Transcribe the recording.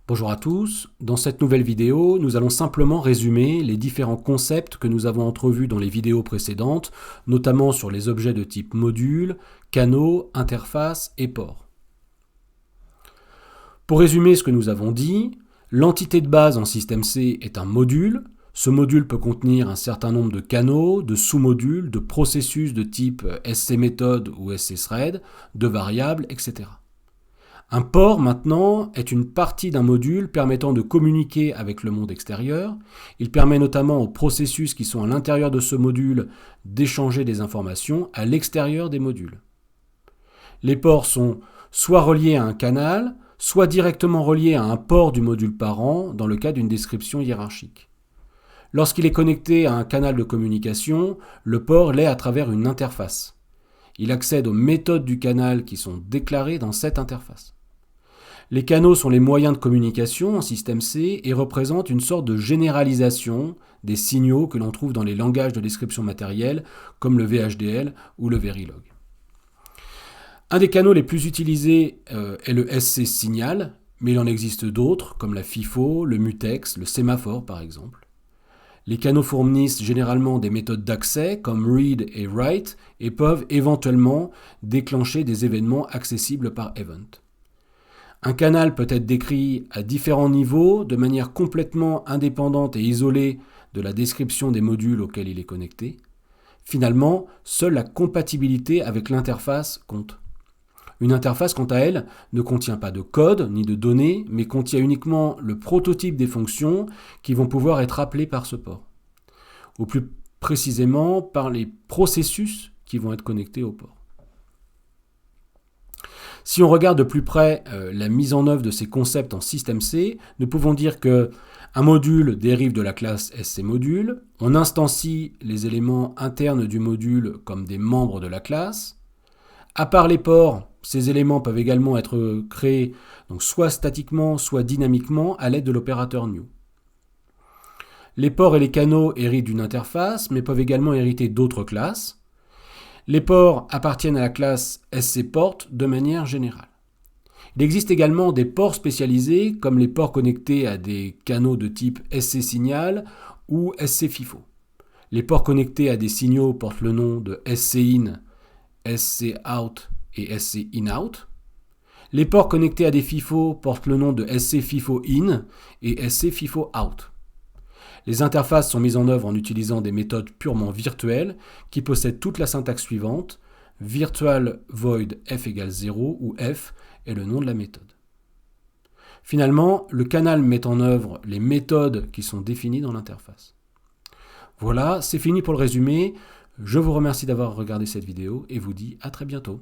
Bonjour à tous, dans cette nouvelle vidéo, nous allons simplement résumer les différents concepts que nous avons entrevus dans les vidéos précédentes, notamment sur les objets de type module, canaux, interface et port. Pour résumer ce que nous avons dit, l'entité de base en système C est un module. Ce module peut contenir un certain nombre de canaux, de sous-modules, de processus de type scMethod ou scthread, de variables, etc. Un port, maintenant, est une partie d'un module permettant de communiquer avec le monde extérieur. Il permet notamment aux processus qui sont à l'intérieur de ce module d'échanger des informations à l'extérieur des modules. Les ports sont soit reliés à un canal, soit directement reliés à un port du module parent dans le cas d'une description hiérarchique. Lorsqu'il est connecté à un canal de communication, le port l'est à travers une interface. Il accède aux méthodes du canal qui sont déclarées dans cette interface. Les canaux sont les moyens de communication en système C et représentent une sorte de généralisation des signaux que l'on trouve dans les langages de description matérielle comme le VHDL ou le Verilog. Un des canaux les plus utilisés est le scsignal, mais il en existe d'autres comme la FIFO, le mutex, le sémaphore par exemple. Les canaux fournissent généralement des méthodes d'accès comme read et write et peuvent éventuellement déclencher des événements accessibles par event. Un canal peut être décrit à différents niveaux de manière complètement indépendante et isolée de la description des modules auxquels il est connecté. Finalement, seule la compatibilité avec l'interface compte. Une interface, quant à elle, ne contient pas de code ni de données, mais contient uniquement le prototype des fonctions qui vont pouvoir être appelées par ce port. Ou plus précisément, par les processus qui vont être connectés au port. Si on regarde de plus près la mise en œuvre de ces concepts en système C, nous pouvons dire qu'un module dérive de la classe scModule, on instancie les éléments internes du module comme des membres de la classe. À part les ports, ces éléments peuvent également être créés donc soit statiquement, soit dynamiquement à l'aide de l'opérateur new. Les ports et les canaux héritent d'une interface, mais peuvent également hériter d'autres classes. Les ports appartiennent à la classe scPort de manière générale. Il existe également des ports spécialisés, comme les ports connectés à des canaux de type scsignal ou scFIFO. Les ports connectés à des signaux portent le nom de scin, scout et scinout. Les ports connectés à des FIFO portent le nom de scFIFO-in et scFIFO-out. Les interfaces sont mises en œuvre en utilisant des méthodes purement virtuelles qui possèdent toute la syntaxe suivante. Virtual void f égale 0 où f est le nom de la méthode. Finalement, le canal met en œuvre les méthodes qui sont définies dans l'interface. Voilà, c'est fini pour le résumé. Je vous remercie d'avoir regardé cette vidéo et vous dis à très bientôt.